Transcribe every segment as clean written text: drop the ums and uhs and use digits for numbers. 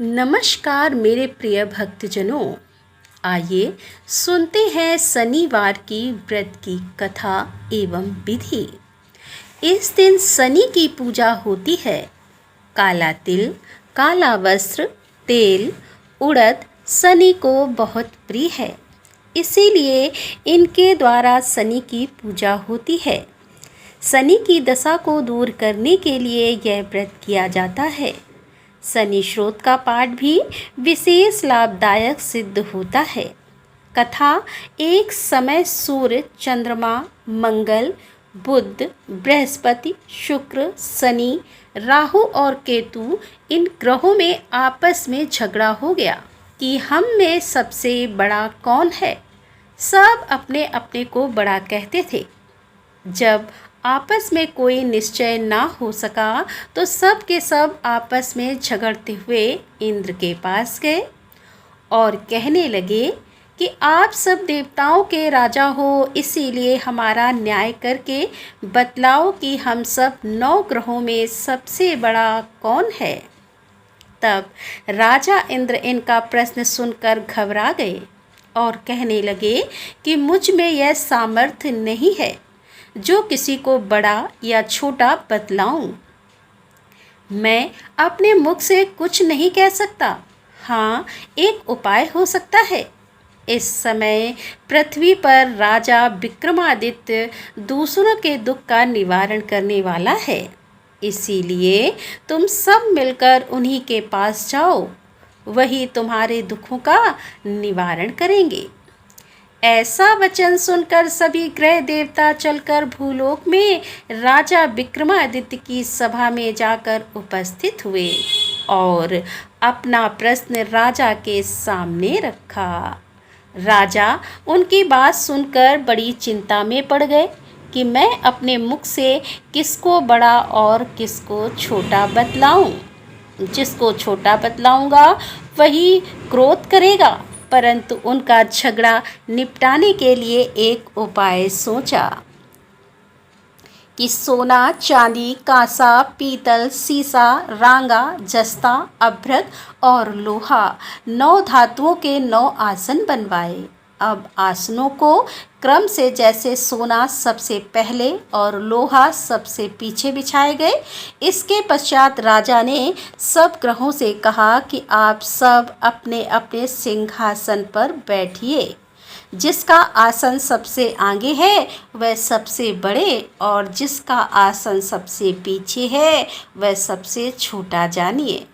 नमस्कार मेरे प्रिय भक्तजनों, आइए सुनते हैं शनिवार की व्रत की कथा एवं विधि। इस दिन शनि की पूजा होती है। काला तिल, काला वस्त्र, तेल, उड़द शनि को बहुत प्रिय है, इसीलिए इनके द्वारा शनि की पूजा होती है। शनि की दशा को दूर करने के लिए यह व्रत किया जाता है। शनि स्रोत का पाठ भी विशेष लाभदायक सिद्ध होता है। कथा एक समय सूर्य, चंद्रमा, मंगल, बुध, बृहस्पति, शुक्र, शनि, राहु और केतु इन ग्रहों में आपस में झगड़ा हो गया कि हम में सबसे बड़ा कौन है। सब अपने अपने को बड़ा कहते थे। जब आपस में कोई निश्चय ना हो सका तो सब के सब आपस में झगड़ते हुए इंद्र के पास गए और कहने लगे कि आप सब देवताओं के राजा हो, इसीलिए हमारा न्याय करके बतलाओ कि हम सब 9 ग्रहों में सबसे बड़ा कौन है। तब राजा इंद्र इनका प्रश्न सुनकर घबरा गए और कहने लगे कि मुझ में यह सामर्थ्य नहीं है जो किसी को बड़ा या छोटा बतलाऊं। मैं अपने मुख से कुछ नहीं कह सकता। हाँ, एक उपाय हो सकता है। इस समय पृथ्वी पर राजा विक्रमादित्य दूसरों के दुख का निवारण करने वाला है, इसीलिए तुम सब मिलकर उन्हीं के पास जाओ, वही तुम्हारे दुखों का निवारण करेंगे। ऐसा वचन सुनकर सभी ग्रह देवता चलकर भूलोक में राजा विक्रमादित्य की सभा में जाकर उपस्थित हुए और अपना प्रश्न राजा के सामने रखा। राजा उनकी बात सुनकर बड़ी चिंता में पड़ गए कि मैं अपने मुख से किसको बड़ा और किसको छोटा बतलाऊं। जिसको छोटा बतलाऊंगा वही क्रोध करेगा, परंतु उनका झगड़ा निपटाने के लिए एक उपाय सोचा कि सोना, चांदी, कांसा, पीतल, सीसा, रांगा, जस्ता, अभ्रक और लोहा 9 धातुओं के 9 आसन बनवाए। अब आसनों को क्रम से जैसे सोना सबसे पहले और लोहा सबसे पीछे बिछाए गए। इसके पश्चात राजा ने सब ग्रहों से कहा कि आप सब अपने अपने सिंहासन पर बैठिए। जिसका आसन सबसे आगे है वह सबसे बड़े और जिसका आसन सबसे पीछे है वह सबसे छोटा जानिए।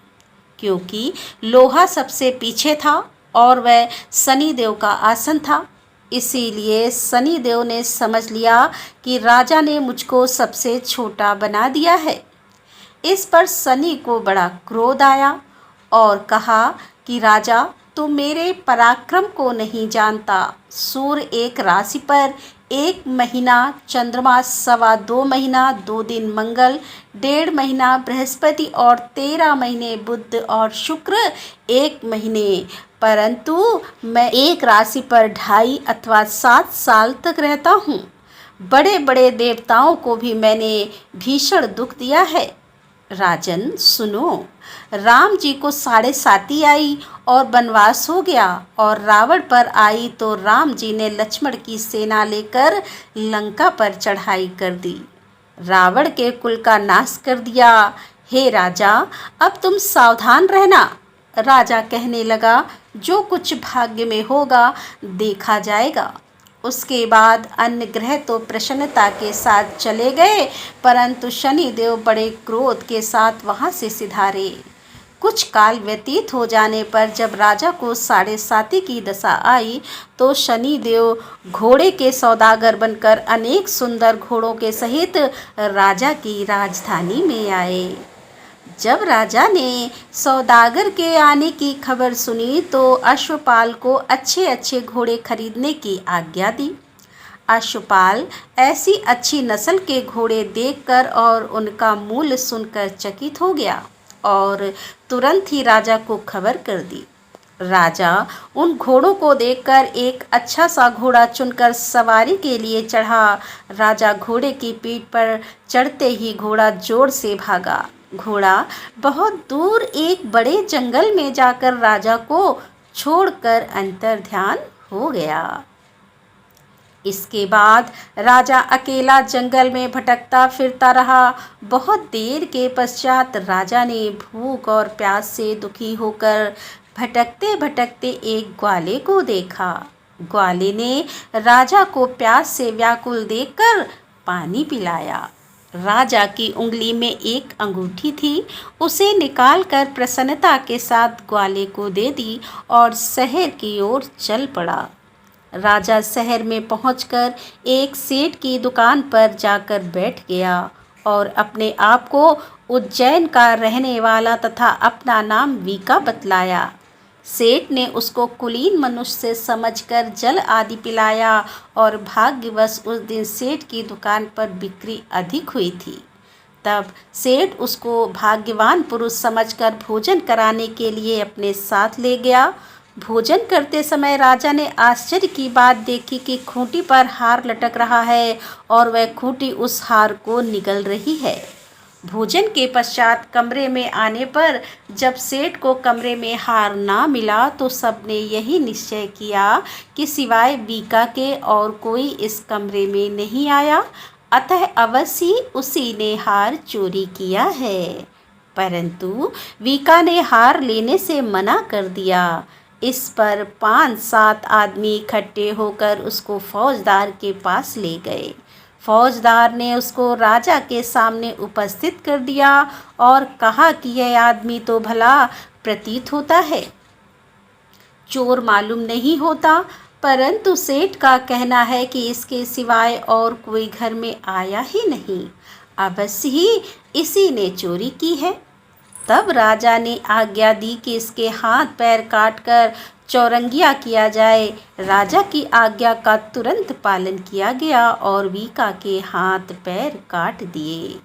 क्योंकि लोहा सबसे पीछे था और वह शनि देव का आसन था, इसीलिए शनि देव ने समझ लिया कि राजा ने मुझको सबसे छोटा बना दिया है। इस पर शनि को बड़ा क्रोध आया और कहा कि राजा, तू मेरे पराक्रम को नहीं जानता। सूर्य एक राशि पर 1 महीना, चंद्रमा 2.25 महीना 2 दिन मंगल, 1.5 महीना बृहस्पति और 13 महीने बुध और शुक्र 1 महीने, परंतु मैं एक राशि पर 2.5 अथवा 7 साल तक रहता हूँ। बड़े बड़े देवताओं को भी मैंने भीषण दुख दिया है। राजन सुनो, राम जी को 7.5 आई और वनवास हो गया और रावण पर आई तो राम जी ने लक्ष्मण की सेना लेकर लंका पर चढ़ाई कर दी, रावण के कुल का नाश कर दिया। हे राजा, अब तुम सावधान रहना। राजा कहने लगा, जो कुछ भाग्य में होगा देखा जाएगा। उसके बाद अन्य ग्रह तो प्रसन्नता के साथ चले गए, परंतु शनि देव बड़े क्रोध के साथ वहां से सिधारे। कुछ काल व्यतीत हो जाने पर जब राजा को 7.5 की दशा आई तो शनि देव घोड़े के सौदागर बनकर अनेक सुंदर घोड़ों के सहित राजा की राजधानी में आए। जब राजा ने सौदागर के आने की खबर सुनी तो अश्वपाल को अच्छे अच्छे घोड़े खरीदने की आज्ञा दी। अश्वपाल ऐसी अच्छी नस्ल के घोड़े देखकर और उनका मूल्य सुनकर चकित हो गया और तुरंत ही राजा को खबर कर दी। राजा उन घोड़ों को देखकर एक अच्छा सा घोड़ा चुनकर सवारी के लिए चढ़ा। राजा घोड़े की पीठ पर चढ़ते ही घोड़ा जोर से भागा घोड़ा बहुत दूर एक बड़े जंगल में जाकर राजा को छोड़कर अंतर्ध्यान हो गया। इसके बाद राजा अकेला जंगल में भटकता फिरता रहा। बहुत देर के पश्चात राजा ने भूख और प्यास से दुखी होकर भटकते भटकते एक ग्वाले को देखा। ग्वाले ने राजा को प्यास से व्याकुल देखकर पानी पिलाया। राजा की उंगली में एक अंगूठी थी, उसे निकालकर प्रसन्नता के साथ ग्वाले को दे दी और शहर की ओर चल पड़ा। राजा शहर में पहुंचकर एक सेठ की दुकान पर जाकर बैठ गया और अपने आप को उज्जैन का रहने वाला तथा अपना नाम वीका बतलाया। सेठ ने उसको कुलीन मनुष्य समझकर जल आदि पिलाया और भाग्यवश उस दिन सेठ की दुकान पर बिक्री अधिक हुई थी। तब सेठ उसको भाग्यवान पुरुष समझकर भोजन कराने के लिए अपने साथ ले गया। भोजन करते समय राजा ने आश्चर्य की बात देखी कि खूंटी पर हार लटक रहा है और वह खूंटी उस हार को निगल रही है। भोजन के पश्चात कमरे में आने पर जब सेठ को कमरे में हार ना मिला तो सबने यही निश्चय किया कि सिवाय वीका के और कोई इस कमरे में नहीं आया, अतः अवश्य उसी ने हार चोरी किया है। परंतु वीका ने हार लेने से मना कर दिया। इस पर 5-7 आदमी इकट्ठे होकर उसको फौजदार के पास ले गए। फौजदार ने उसको राजा के सामने उपस्थित कर दिया और कहा कि यह आदमी तो भला प्रतीत होता है, चोर मालूम नहीं होता, परंतु सेठ का कहना है कि इसके सिवाय और कोई घर में आया ही नहीं, अवश्य ही इसी ने चोरी की है। तब राजा ने आज्ञा दी कि इसके हाथ पैर काटकर चौरंगिया किया जाए। राजा की आज्ञा का तुरंत पालन किया गया और वीका के हाथ पैर काट दिए।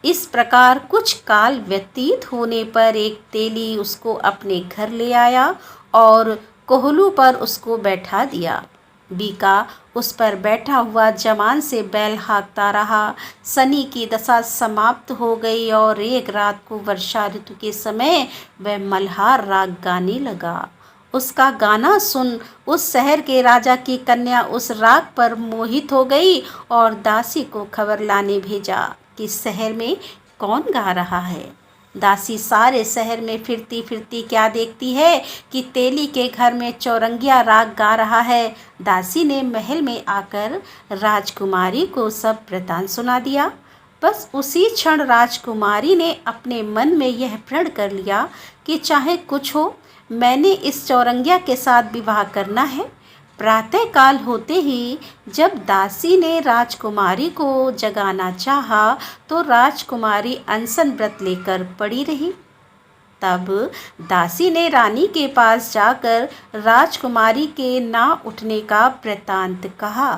इस प्रकार कुछ काल व्यतीत होने पर एक तेली उसको अपने घर ले आया और कोहलू पर उसको बैठा दिया। वीका उस पर बैठा हुआ जमान से बैल हाँकता रहा। शनि की दशा समाप्त हो गई और एक रात को वर्षा ऋतु के समय वह मल्हार राग गाने लगा। उसका गाना सुन उस शहर के राजा की कन्या उस राग पर मोहित हो गई और दासी को खबर लाने भेजा कि शहर में कौन गा रहा है। दासी सारे शहर में फिरती फिरती क्या देखती है कि तेली के घर में चौरंगिया राग गा रहा है। दासी ने महल में आकर राजकुमारी को सब वृतांत सुना दिया। बस उसी क्षण राजकुमारी ने अपने मन में यह प्रण कर लिया कि चाहे कुछ हो, मैंने इस चौरंगिया के साथ विवाह करना है। प्रातःकाल होते ही जब दासी ने राजकुमारी को जगाना चाहा तो राजकुमारी अनशन व्रत लेकर पड़ी रही। तब दासी ने रानी के पास जाकर राजकुमारी के ना उठने का वृतांत कहा।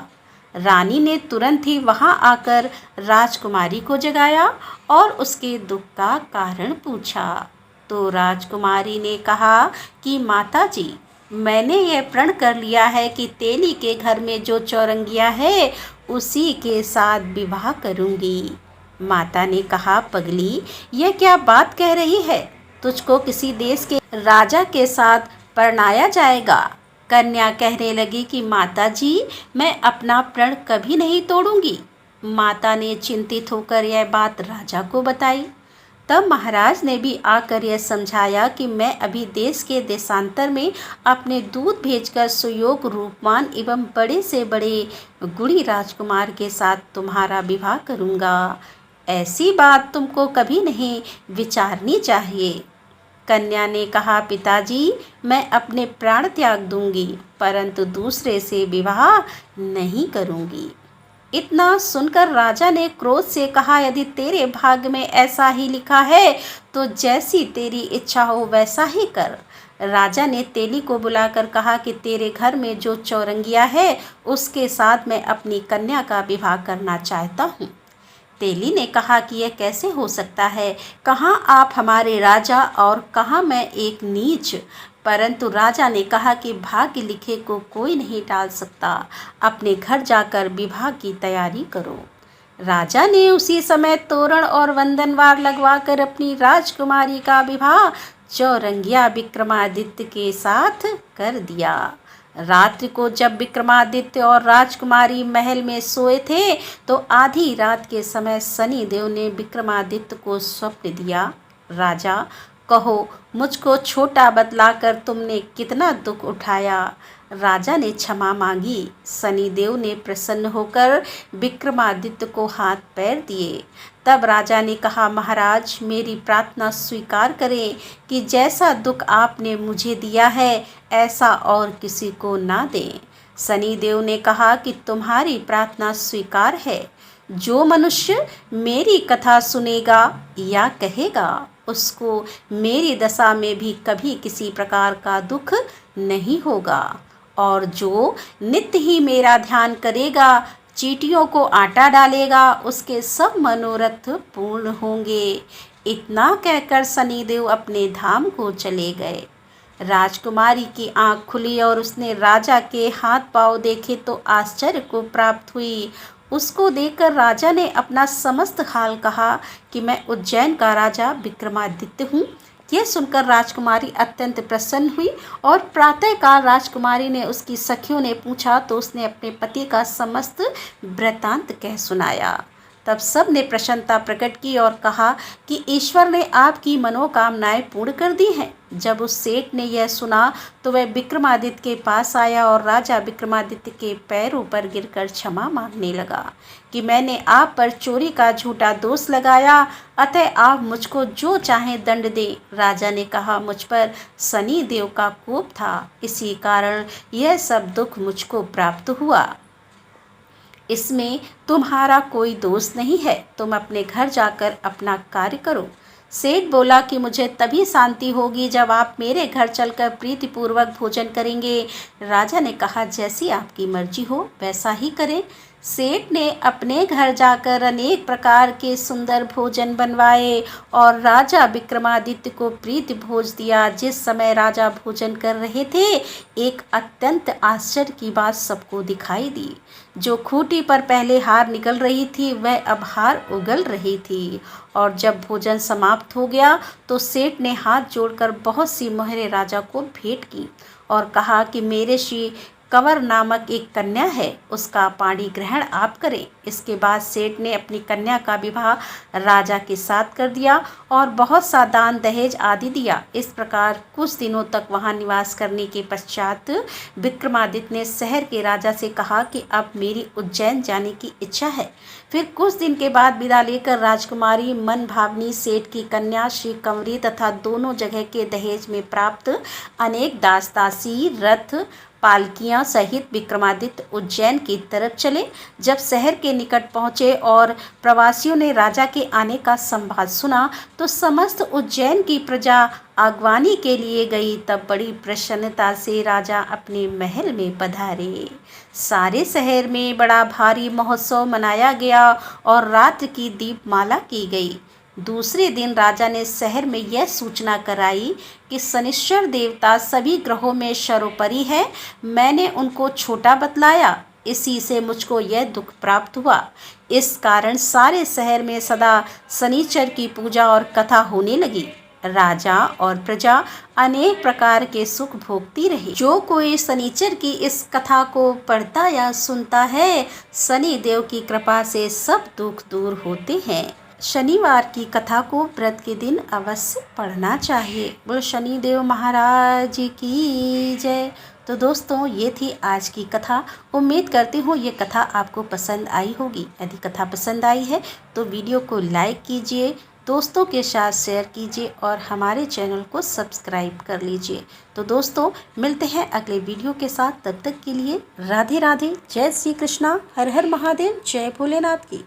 रानी ने तुरंत ही वहां आकर राजकुमारी को जगाया और उसके दुख का कारण पूछा। तो राजकुमारी ने कहा कि माता जी, मैंने यह प्रण कर लिया है कि तेली के घर में जो चौरंगिया है उसी के साथ विवाह करूंगी। माता ने कहा, पगली, यह क्या बात कह रही है? तुझको किसी देश के राजा के साथ परणाया जाएगा। कन्या कहने लगी कि माता जी, मैं अपना प्रण कभी नहीं तोड़ूंगी। माता ने चिंतित होकर यह बात राजा को बताई। तब महाराज ने भी आकर यह समझाया कि मैं अभी देश के देशांतर में अपने दूत भेजकर सुयोग रूपवान एवं बड़े से बड़े गुणी राजकुमार के साथ तुम्हारा विवाह करूँगा। ऐसी बात तुमको कभी नहीं विचारनी चाहिए। कन्या ने कहा, पिताजी, मैं अपने प्राण त्याग दूंगी, परंतु दूसरे से विवाह नहीं करूंगी। इतना सुनकर राजा ने क्रोध से कहा, यदि तेरे भाग्य में ऐसा ही लिखा है तो जैसी तेरी इच्छा हो वैसा ही कर। राजा ने तेली को बुलाकर कहा कि तेरे घर में जो चौरंगिया है उसके साथ मैं अपनी कन्या का विवाह करना चाहता हूँ। तेली ने कहा कि यह कैसे हो सकता है? कहाँ आप हमारे राजा और कहाँ मैं एक नीच। परंतु राजा ने कहा कि भाग्य लिखे को कोई नहीं टाल सकता। अपने घर जाकर विवाह की तैयारी करो। राजा ने उसी समय तोरण और वंदनवार लगवाकर अपनी राजकुमारी का विवाह चौरंगिया विक्रमादित्य के साथ कर दिया। रात्रि को जब विक्रमादित्य और राजकुमारी महल में सोए थे तो आधी रात के समय शनिदेव ने विक्रमादित्य को स्वप्न दिया। राजा, कहो, मुझको छोटा बतलाकर तुमने कितना दुख उठाया। राजा ने क्षमा मांगी। शनिदेव ने प्रसन्न होकर विक्रमादित्य को हाथ पैर दिए। तब राजा ने कहा, महाराज, मेरी प्रार्थना स्वीकार करें कि जैसा दुख आपने मुझे दिया है ऐसा और किसी को ना दें। शनिदेव ने कहा कि तुम्हारी प्रार्थना स्वीकार है। जो मनुष्य मेरी कथा सुनेगा या कहेगा उसको मेरी दशा में भी कभी किसी प्रकार का दुख नहीं होगा, और जो नित्य ही मेरा ध्यान करेगा, चींटियों को आटा डालेगा, उसके सब मनोरथ पूर्ण होंगे। इतना कहकर शनिदेव अपने धाम को चले गए। राजकुमारी की आंख खुली और उसने राजा के हाथ पांव देखे तो आश्चर्य को प्राप्त हुई। उसको देखकर राजा ने अपना समस्त हाल कहा कि मैं उज्जैन का राजा विक्रमादित्य हूँ। यह सुनकर राजकुमारी अत्यंत प्रसन्न हुई और प्रातःकाल राजकुमारी ने उसकी सखियों ने पूछा तो उसने अपने पति का समस्त वृत्तांत कह सुनाया। तब सब ने प्रसन्नता प्रकट की और कहा कि ईश्वर ने आपकी मनोकामनाएं पूर्ण कर दी हैं। जब उस सेठ ने यह सुना तो वह विक्रमादित्य के पास आया और राजा विक्रमादित्य के पैरों पर गिरकर क्षमा मांगने लगा कि मैंने आप पर चोरी का झूठा दोष लगाया, अतः आप मुझको जो चाहें दंड दें। राजा ने कहा, मुझ पर शनि देव का कोप था, इसी कारण यह सब दुख मुझको प्राप्त हुआ। इसमें तुम्हारा कोई दोष नहीं है, तुम अपने घर जाकर अपना कार्य करो। सेठ बोला कि मुझे तभी शांति होगी जब आप मेरे घर चलकर प्रीतिपूर्वक भोजन करेंगे। राजा ने कहा, जैसी आपकी मर्जी हो वैसा ही करें। सेठ ने अपने घर जाकर अनेक प्रकार के सुंदर भोजन बनवाए और राजा विक्रमादित्य को प्रीति भोज दिया। जिस समय राजा भोजन कर रहे थे, एक अत्यंत आश्चर्य की बात सबको दिखाई दी। जो खूंटी पर पहले हार निकल रही थी वह अब हार उगल रही थी। और जब भोजन समाप्त हो गया तो सेठ ने हाथ जोड़कर बहुत सी मोहरें राजा को भेंट की और कहा कि मेरे श्री कंवर नामक एक कन्या है, उसका पाणी ग्रहण आप करें। इसके बाद सेठ ने अपनी कन्या का विवाह राजा के साथ कर दिया और बहुत सा दान दहेज आदि दिया। इस प्रकार कुछ दिनों तक वहां निवास करने के पश्चात विक्रमादित्य ने शहर के राजा से कहा कि अब मेरी उज्जैन जाने की इच्छा है। फिर कुछ दिन के बाद विदा लेकर राजकुमारी मन भावनी सेठ की कन्या श्री कंवरी तथा दोनों जगह के दहेज में प्राप्त अनेक दास दासी, रथ, पालकियां सहित विक्रमादित्य उज्जैन की तरफ चले। जब शहर के निकट पहुंचे और प्रवासियों ने राजा के आने का संवाद सुना तो समस्त उज्जैन की प्रजा आगवानी के लिए गई। तब बड़ी प्रसन्नता से राजा अपने महल में पधारे। सारे शहर में बड़ा भारी महोत्सव मनाया गया और रात्रि की दीपमाला की गई। दूसरे दिन राजा ने शहर में यह सूचना कराई कि शनिश्चर देवता सभी ग्रहों में सर्वोपरि है। मैंने उनको छोटा बतलाया, इसी से मुझको यह दुख प्राप्त हुआ। इस कारण सारे शहर में सदा शनिचर की पूजा और कथा होने लगी। राजा और प्रजा अनेक प्रकार के सुख भोगती रही। जो कोई शनिचर की इस कथा को पढ़ता या सुनता है, शनि देव की कृपा से सब दुख दूर होते हैं। शनिवार की कथा को व्रत के दिन अवश्य पढ़ना चाहिए। बोल शनिदेव महाराज की जय। तो दोस्तों, ये थी आज की कथा। उम्मीद करती हूँ ये कथा आपको पसंद आई होगी। यदि कथा पसंद आई है तो वीडियो को लाइक कीजिए, दोस्तों के साथ शेयर कीजिए और हमारे चैनल को सब्सक्राइब कर लीजिए। तो दोस्तों, मिलते हैं अगले वीडियो के साथ। तब तक के लिए राधे राधे, जय श्री कृष्णा, हर हर महादेव, जय भोलेनाथ की।